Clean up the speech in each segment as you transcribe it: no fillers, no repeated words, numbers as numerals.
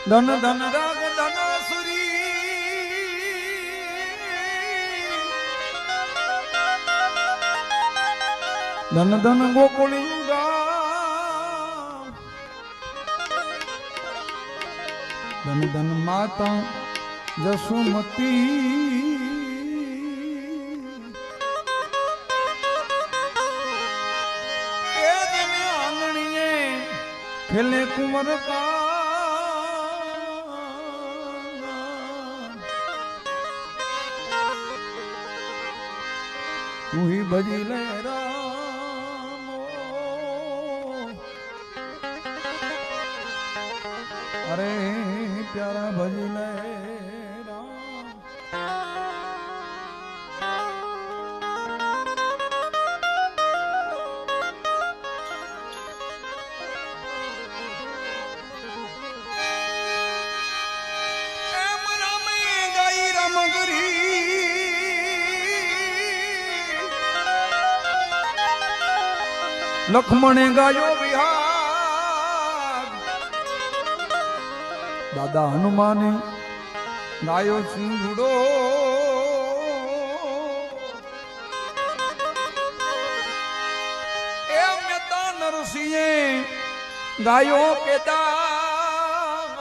ધન ધન રાગ ધન સુરી ધન ધન ગોકુળી ધન ધન માતા જસુમતી એ દિને આંગણીએ ખેલે કુંવર કા તું ही भजी ले राम अरे प्यारा भजी ले राम एम राम गाई राम गरी लक्ष्मणे गायो विहार दादा हनुमाने गायो सिंधुडो ए मेता नरसिंहे गायो केदार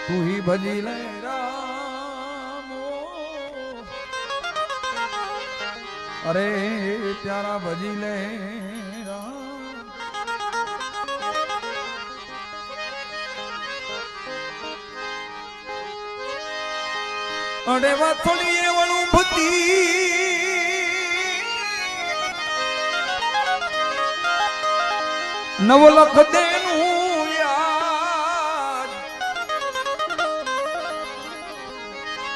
तू ही भजी ले अरे प्यारा भजी ले अरे वाथोड़ी वणु भूती नवलख देनु याद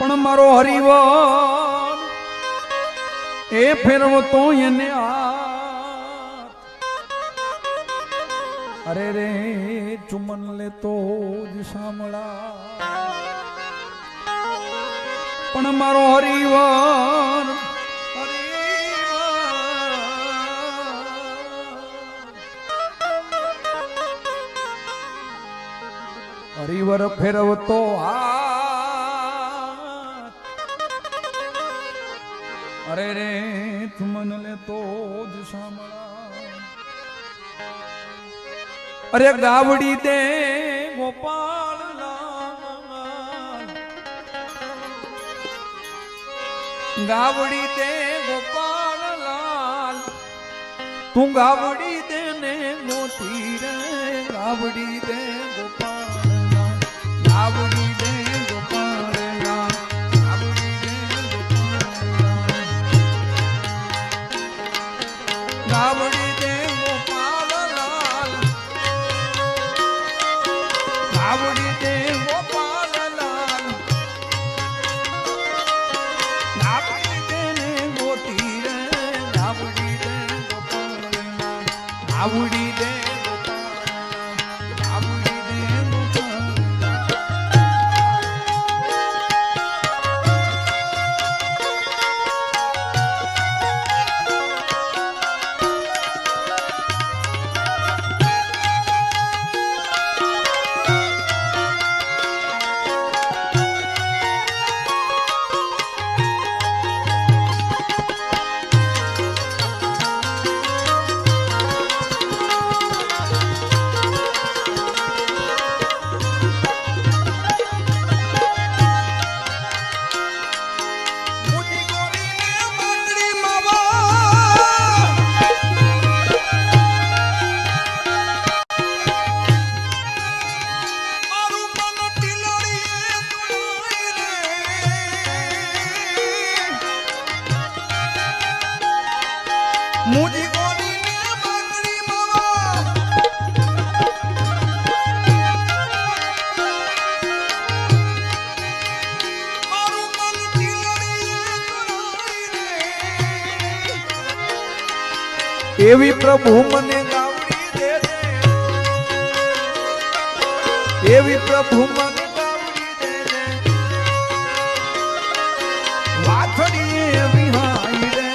पण मारो हरिवर ए फेरव तो ये अरे रे चुमन ले तो सामड़ा पण मारो हरिवर हरिवर फेरव तो अरे रे तुमन ले तो सामड़ा अरे गावड़ी दे गोपाल गावड़ी दे गोपाल लाल तू गावड़ी दे ने मोती रे गावड़ी दे गोपाल लाल गावड़ी दे गोपाल लाल गावड़ी दे गोपाल लाल गावड़ी दे गोपाल लाल गावड़ी दे ने मोती रे गावड़ी दे गोपाल लाल गावड़ी दे मुझी गोरी ने बांगड़ी मावा मारू मन दिलड़ी रे एवी प्रभु मने गावड़ी दे दे एवी प्रभु मने गावड़ी दे दे वाथड़ी विहाई रे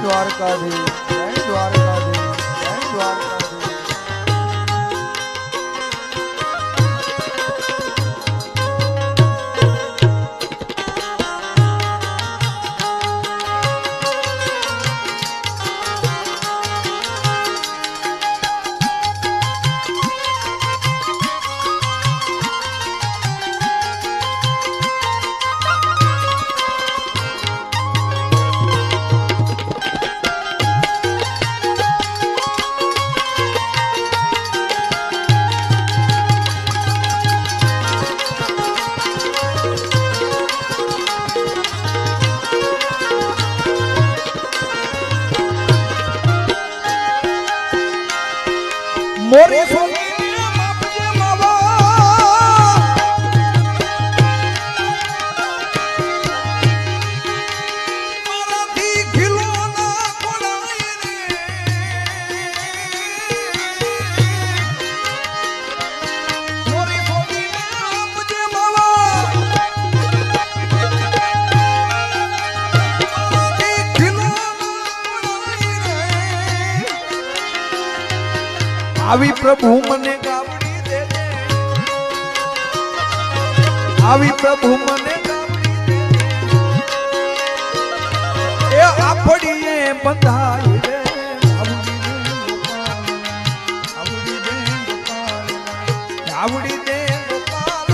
દ્વારકાધીશ, જય દ્વારકાધીશ, જય દ્વારકાધીશ. મોરી સોનીને માપજે માવા, મારાથી ખીલો ના કોડાય રે. મોરી સોનીને માપજે માવા, મારાથી ખીલો ના કોડાય રે. આવી પ્રભુ મને ગાવડી દેજે, આવી પ્રભુ મને ગાવડી દેજે. એ આપડીએ બંધાય રે, આવડી દે ગોપાલ, આવડી દે ગોપાલ,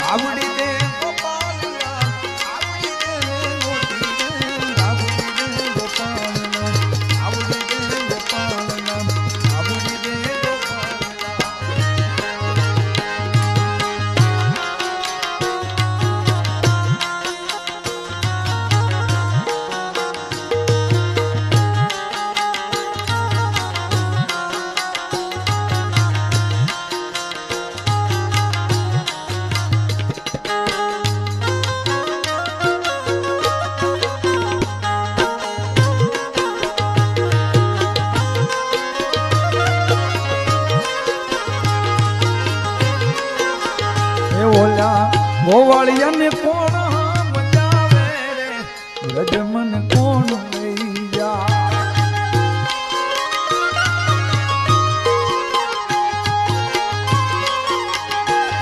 આવડી દે ગોપાલ, આવડી દે ગોપાલ, આવડી દે મોતી દે, આવડી દે ગોપાલ, આવડી દે ગોપાલ, આવડી દે ગોપાલ. ઓલા ગોવાળિયાને કોણ મચાવે રે, રજમન કોણ લઈ જાય.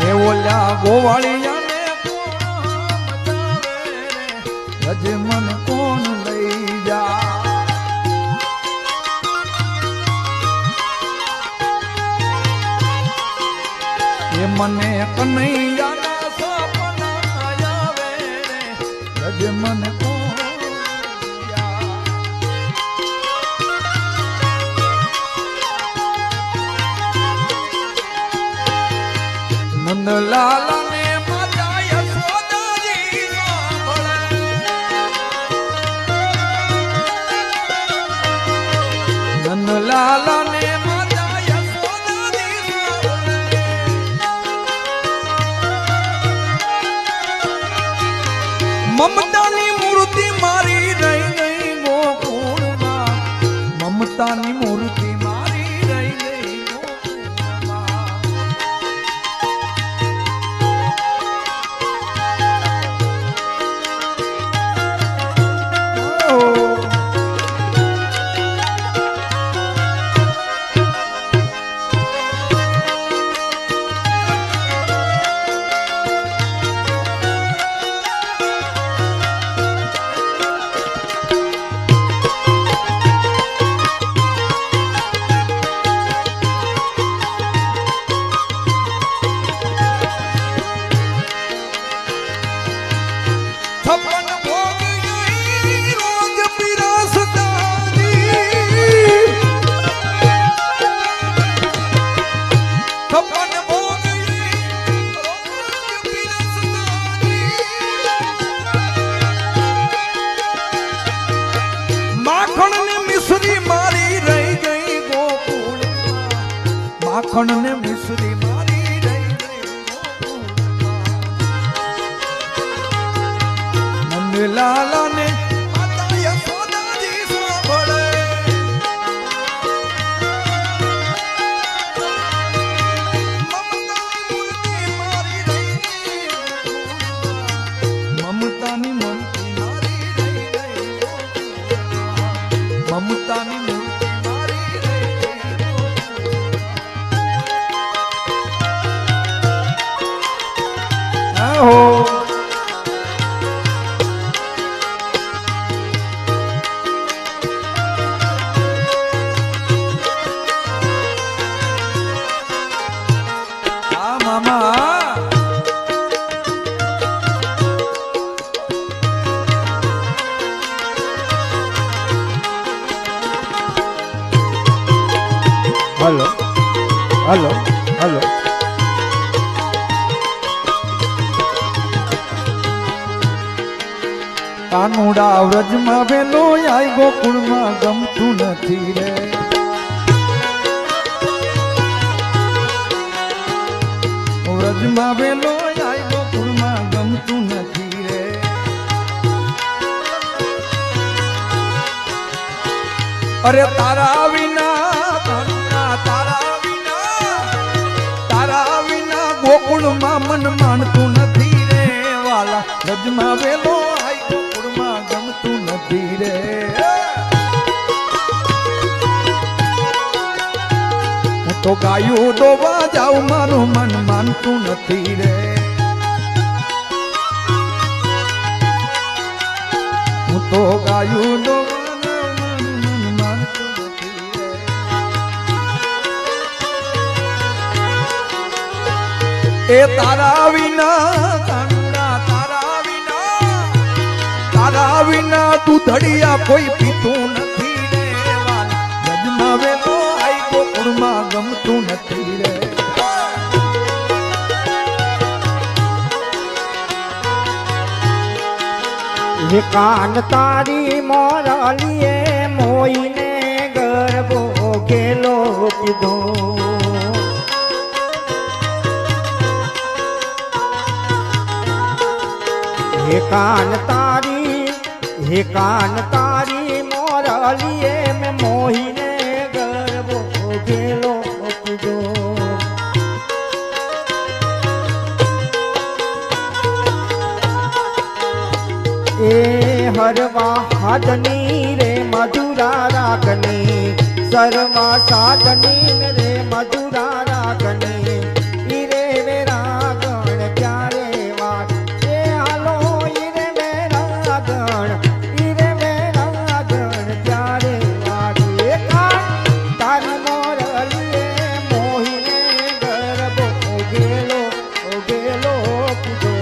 એ ઓલા ગોવાળિયાને કોણ મચાવે રે, રજમન કોણ લઈ જાય. એ મને કનૈયાના સપના આવે રે, રજમન કોણ યા. નંદલાલાને માતા યશોદાજી સાંભળે, નંદલાલાને મમતાની મૂર્તિ મારી રહી ગઈ ગોકુળમાં, મમતાની મૂર્તિ મારી રહી ગઈ ગોકુળમાં. છપ્પન ભોગ ગઈ રોજ પીરસતાની, છપ્પન ભોગ ગઈ રોજ પીરસતાની. માખણ ને મિશ્રી મારી રહી ગઈ ગોકુળમાં, માખણ ને મિશ્રી મારી રહી ગઈ ગોકુળમાં. નંદલાલાને માતા યશોદાજી સાંભળે, મમતાની મૂર્તિ મારી રહી, મમતાની મૂર્તિ મારી રહી. મમતાની મૂર્તિ મારી રહી ગઈ ગોકુળમાં. હો હલો હલો હલો કાનુડા વ્રજમાં વેલો આઈ ગોકુળમાં ગમતું નથી રે વ્રજમાં વેલો આઈ ગોકુળમાં ગમતું નથી રે અરે તારા વિના તારા વિના ગોકુળમાં મન માનતું નથી રે વાલા રજમાં વેલો આઈ ગોકુળમાં ગમતું નથી રે હું તો ગાયું ડોબા જાઉં મારું મન માનતું નથી રે હું તો ગાયું ડોબા એ તારા વિના કાનુડા તારા વિના તું ધડિયા કોઈ પીતું નથી રે રજમાં વેલો આઈ ગોકુળમાં ગમતું નથી રે હે કાન તારી મોરલીએ મોઈને ગરબો કેલો કીધો હે કાન તારી મોરલીએ મેં મોહીને ગરબો ગેલો કીધો એ હરવા હાદની રે મધુરા રાગની સરવા સાધની રે મધુરા રાગની ઈરે વે રાગણ પ્યારે વાત એ હાલો ઈરે વે રાગણ પ્યારે વાત એ તારી મોરલીએ મોહીને ગરબો ગેલો કીધો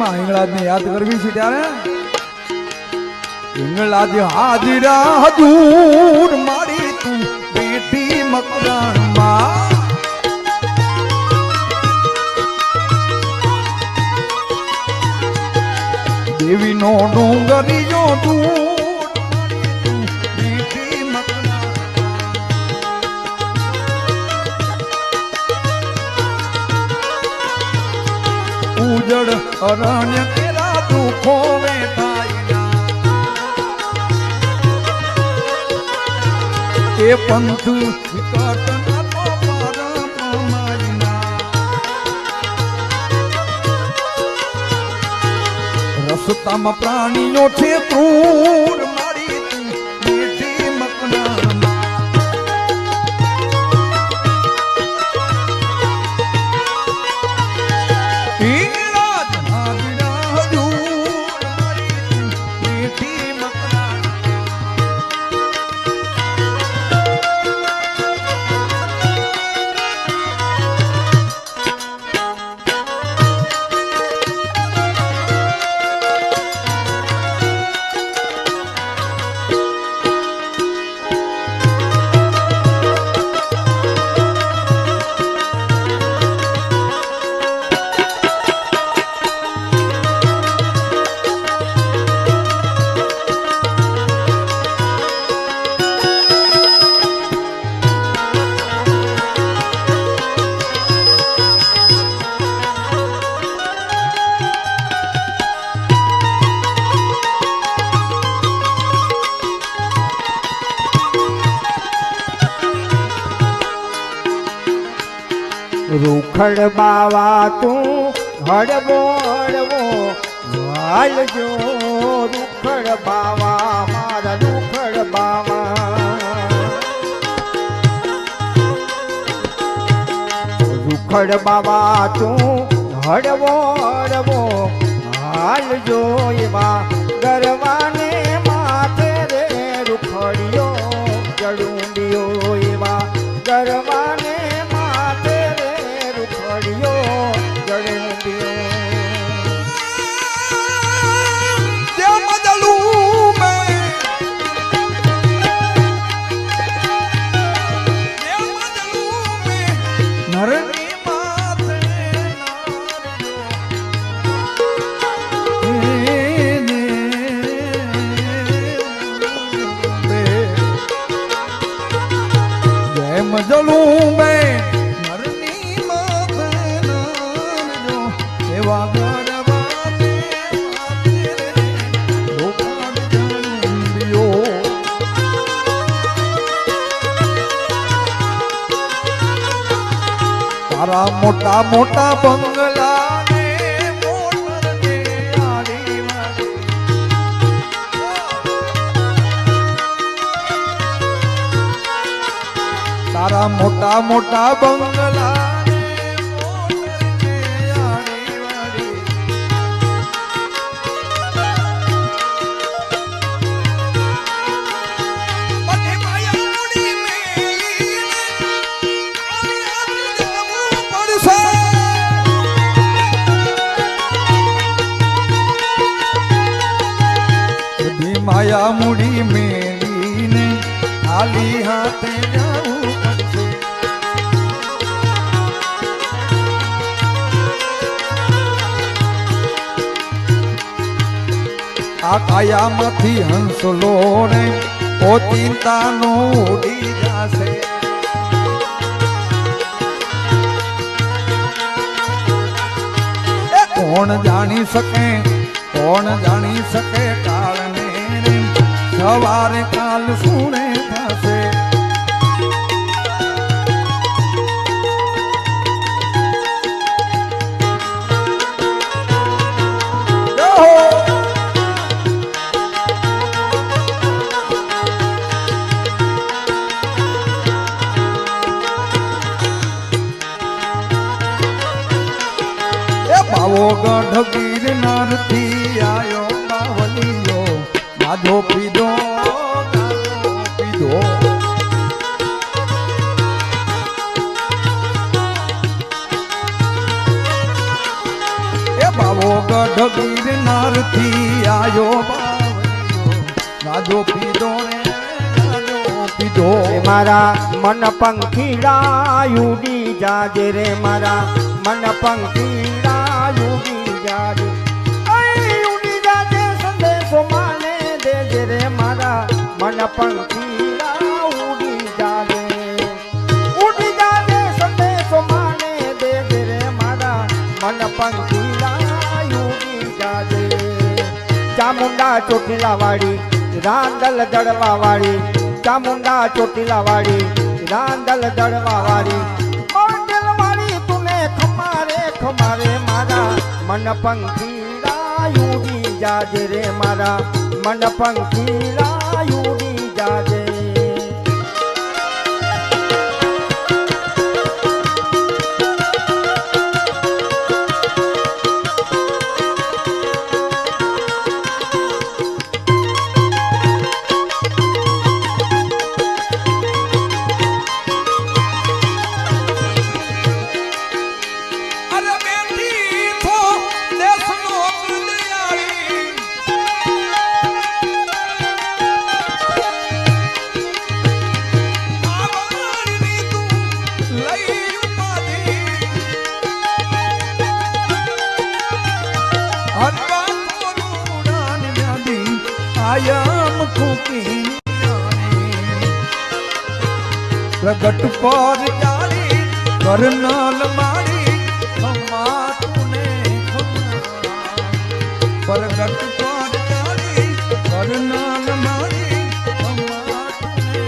હિંગળાજને યાદ કરવી છે ત્યારે હિંગળાજ હાજરા હજૂર મારી તું બેટી મકરાણમાં દેવીનો ડુંગરીયો દૂર બેટી મકરાણ ઉજળ અરણ્ય કેરા દુખો વેઠાયના એ પંથ વિકટના તો પરમાયના રસ્તામાં પ્રાણીઓ છે ક્રૂર મારી તું બેટી મકરાણ રૂખડ બાવા તું હળવો હળવો હાલજો રૂખડ બાવા મારા રૂખડ બાવા રૂખડ બાવા તું હળવો હળવો હાલજો એવા ગરવાને માથે રે રૂખડિયો જડુંડિયો એવા ગરવાને માથે રે રૂખડિયો જડુંડિયો નરની માથે જેમ જલું બે નરની માથે નારજો એવા ગરવાને માથે રોકાણ જળુંડિયો તારા મોટા મોટા બંગલા ને મોટર ને આડી વાડી તારા મોટા મોટા બંગલા ને મોટર ને આડી વાડી બધી માયા મૂડી મેલીને બધી માયા મૂડી મેલીને ખાલી હાથે જવું પડશે આ કાયામાંથી હંસલો રે ઓ ચિંતાનો ઉડી જાશે કોણ જાણી શકે કાળને રે સવારે કાલ સુણે થશે બાવો ગઢ ગિરનાર થી આયો બાવલીયો ગાધો પીધો એ બાવો ગઢ ગિરનાર થી આયો બાવલીયો ગાધો પીધો મારા મન પંખીડા ઉડી જાજે રે મારા મન પંખીડા ઉડી જાજે ઉડી જાજે સંદેશો માને દેજે રે મારા મન પંખીડા ઉડી જાજે સંદેશો માને દેજે રે મારા મન પંખીડા ઉડી જાજે ચામુંડા ચોટીલા વાળી રાંદલ દડવા વાળી ચામુંડા ચોટીલા વાળી રાંદલ દડવા વાળી મોટેલ વાળી તુને ખમારે ખમારે મારા મન પંખીડા ઉડી જાજે રે મારા મન પંખીડા ઉડી જાજે પ્રગટ પર ચાલી કરનાલ મારી ખમ્મા તુને પ્રગટ પર ચાલી કરનાલ મારી ખમ્મા તુને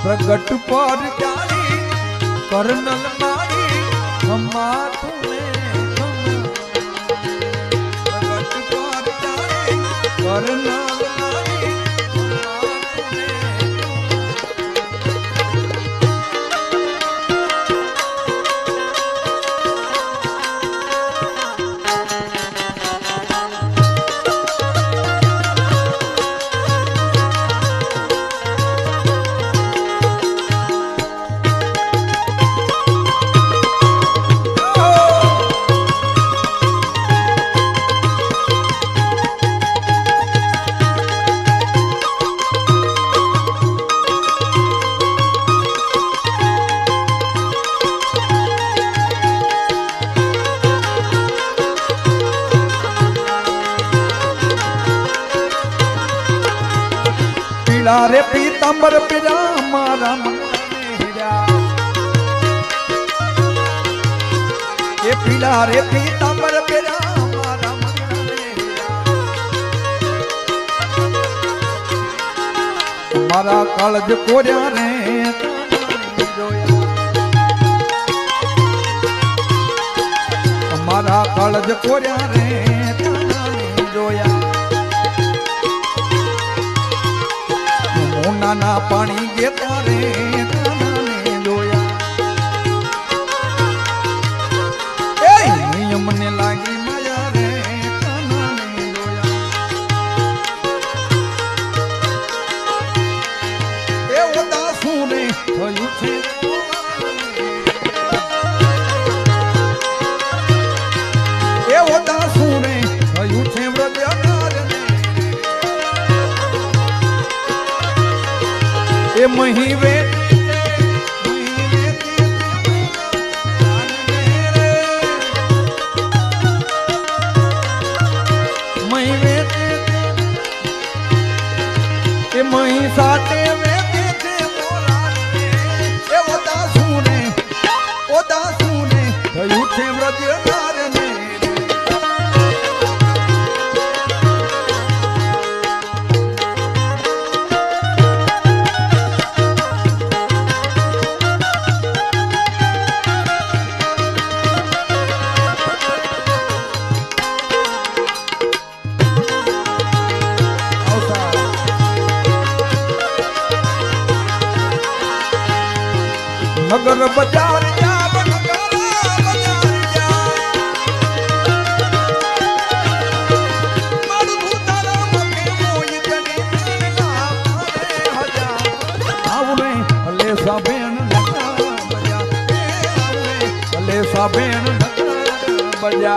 प्रगट पर जाली कर्नल मारी खम्मा तूने प्रगट पर जाली कर्नल मारी खम्मा तूने पीला रे पीतांबर पीरा मारा मन हीरा ये पीला रे पीतांबर पीरा मारा मन हीरा मारा काळज कोर्या रे जोया मारा काळज कोर्या रे जोया नाना पानी गेता रे नाने जोया ए यमने लागी माया रे नाने जोया ए ओदा सुने थयु छे ए ओदा सुने थयु छे व्रजकार ए मही वे मही साटे वे ए ओदा सुने थयु छे व्रजकार ने नगर बाजार जा बेन बजा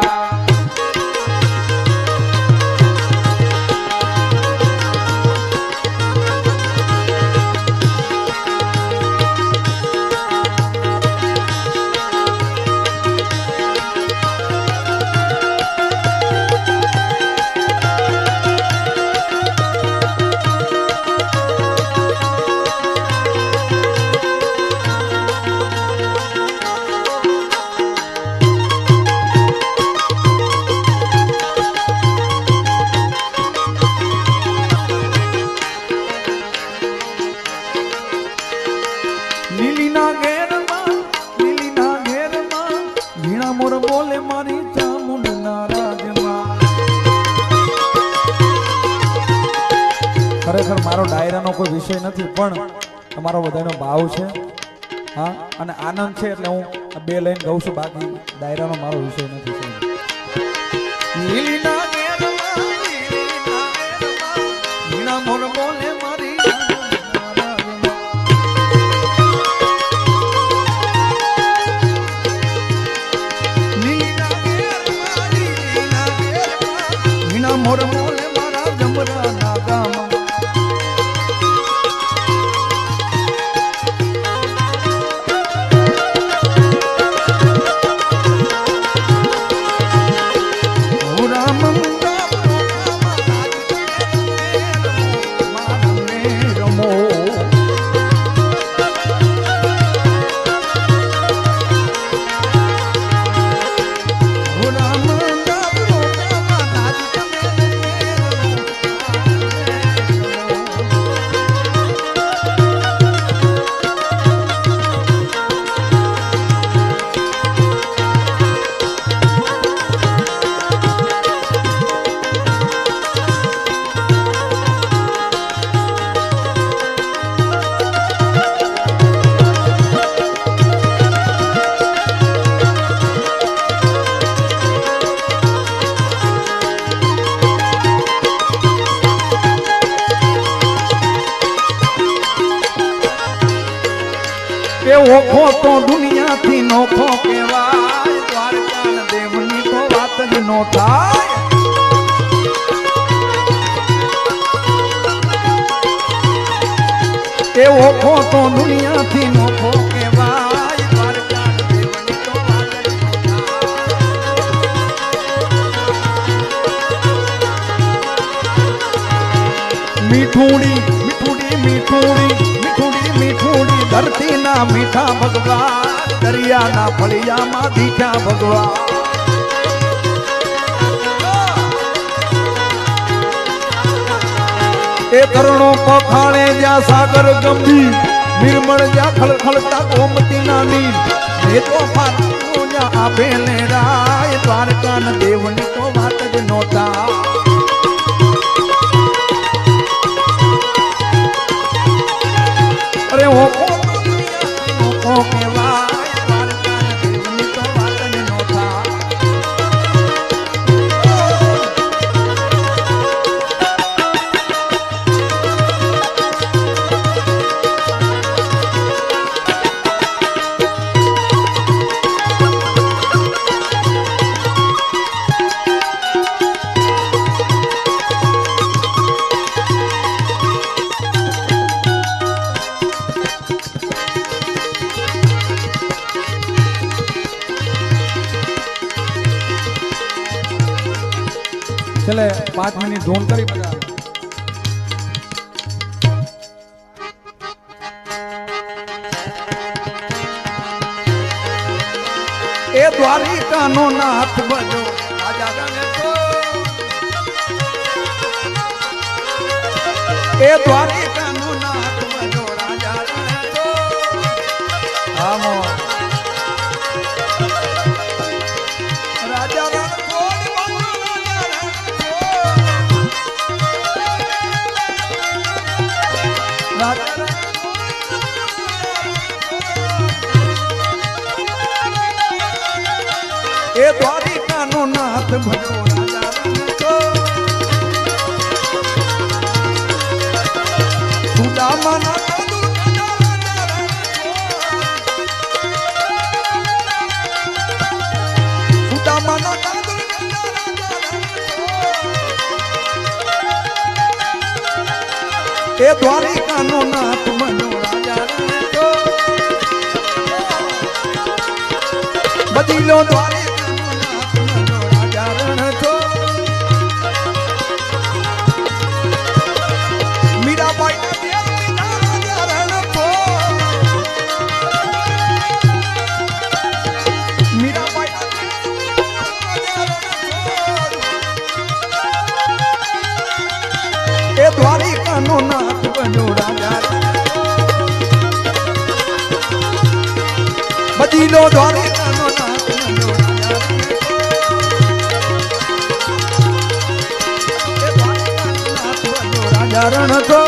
ખરેખર મારો ડાયરાનો કોઈ વિષય નથી પણ તમારો બધાનો ભાવ છે હા અને આનંદ છે એટલે હું આ બે લાઈન ગાઉં છું બાકી ડાયરાનો મારો વિષય નથી લીલીના ઘેરમાં વીણા મોર બોલે મારી વીણા મોર બોલે મારા જમરા નાગામાં રામ કે ઓખો તો દુનિયાથી નોખો કહેવાય દ્વારકા દેવની તો વાત જ નો થાય કે ઓખો તો દુનિયાથી નોખો કહેવાય દ્વારકા દેવની તો વાત જ નો થાય મીઠુડી મીઠુડી મીઠુડી મીઠુડી મીઠુડી ધરતી ના મીઠા ભગવાન દરિયા ના ફળિયામાં દીઠા ભગવાન એ તરણો પખાણે જ્યાં સાગર ગંભીર નિર્મળ જ્યાં ખળખળતા ગોમતી ના નીર એ તો ફાટો જ્યાં આપે ને રાય દ્વારકા ના દેવની તો વાત જ નોતા અરે ઓ કહેવાય દ્વારકા દેવની તો વાત જ નો થાય છેલ્લે 5 મિનિટ ધૂન કરી બધા એ દ્વારિકાનો નાથ બજો રાજા ગણેશો એ દ્વારિકાનો નાથ બજો રાજા ગણેશો આમો રાજા એ દ્વારિકાનો નાથ ભજો રાજા રણછો સુદામાના એ દ્વારિકાનો નાથ બનો રાજા રણછો બદલો દ્વારિકાનો નાથ બનો રાજા રણછો મીરાબાઈ ના દેવ પિતા રાજા રણછો મીરાબાઈ ના દેવ રાજા રણછો એ દ્વારિકાનો નાથ બનો રાજા બદલો દ્વારિકાનો નાથ બનો રાજા રણછો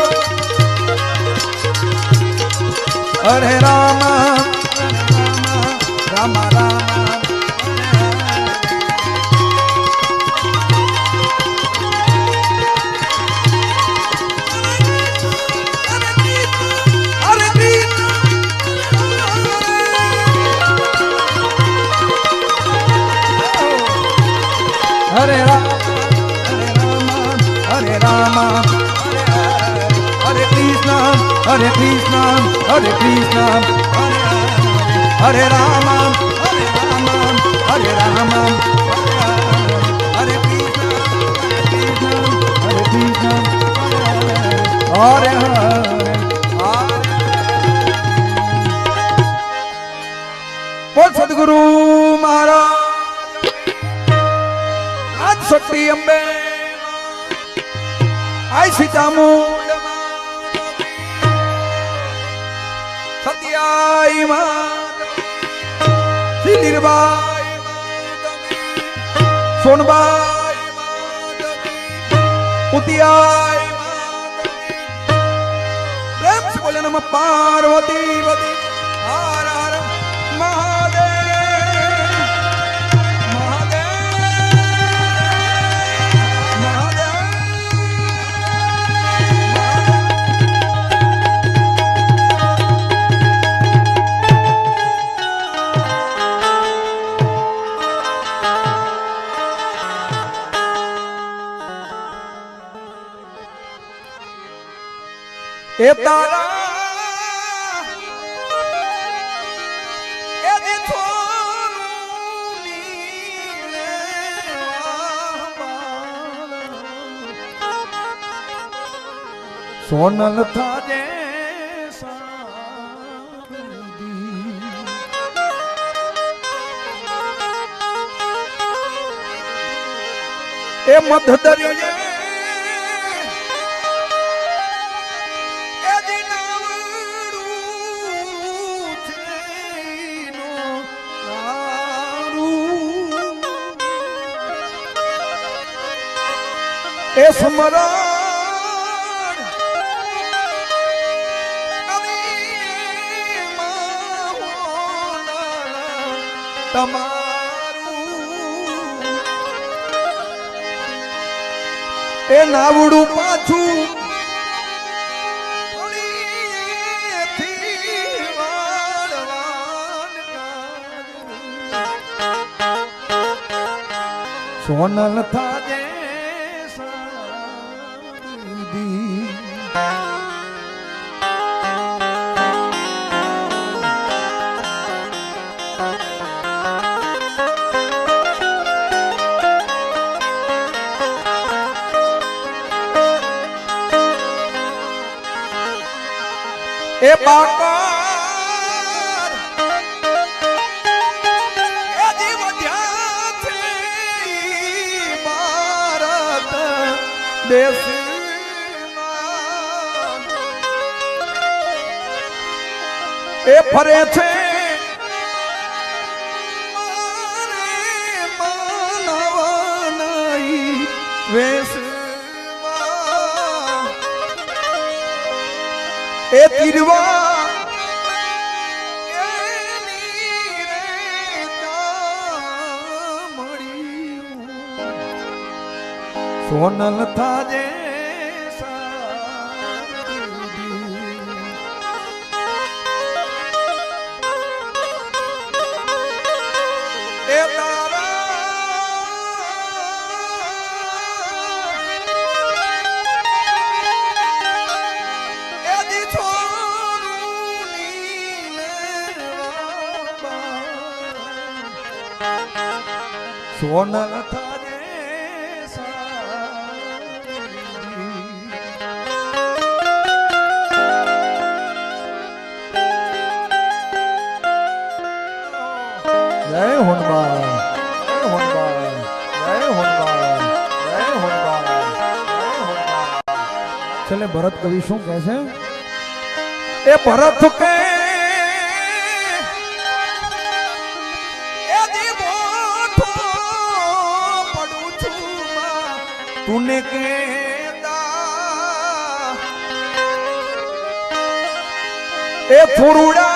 હરે Ram Ram Ram Hare Rama, Hare Rama, Hare Krishna, Hare Krishna, Hare Krishna, Hare Rama, Hare Rama, Hare Rama, Hare Krishna, Hare Krishna, Hare Hare. બોલ સદગુરુ મહારાજ શક્તિ અંબે આઈ સીતામુંડ સત્યાઈ શ્રી નીરબાઈ સોનબાઈ ઉતિયાઈ પ્રેમ से बोले नमः पार्वती वती हर हर महादेव એ તારા એ દી સોનલ થાજે એ મધ દરિયે એ દિનાવડું છેનો નારું એ સ્મરણ કદીમાં હોનારા તમારું એ નાવડું પાછું સોનલ થાજે સાદી એ બાકર એ જીવ ધ્યાન છે ભારત દેશમાં એ ફરે છે માનવ નહીં વેશમાં એ તીરવા સોનલ થાજે એ સોનલ થાજે જય હોનબાર જય હોનબાર જય હોનબાર જય હોનબાર જય હોનબાર. છેલ્લે ભરત કવિ શું કહે છે? એ ભરત કે तूने के ए फुरुड़ा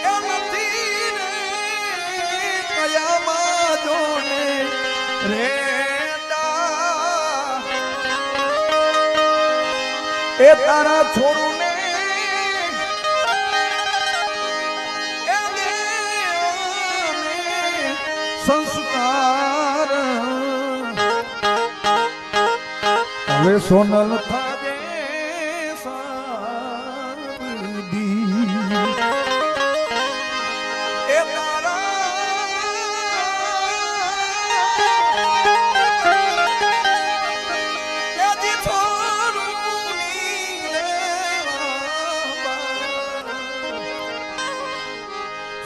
ए नदी रे कयामा जोने रेदा ए तारा छोड़ू ने संस्कार હવે સોનલ થાજે સાદી એ તારા એ દી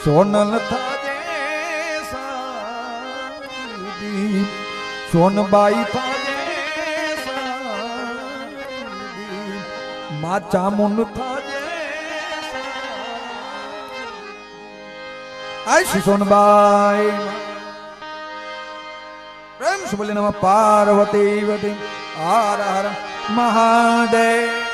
સોનલ થાજે સોનબાઈ થાજે મા ચામુંડ થાજે આઈ સોનબાઈ પ્રેમ સુબલી નમઃ પાર્વતી વતી હર હર મહાદેવ.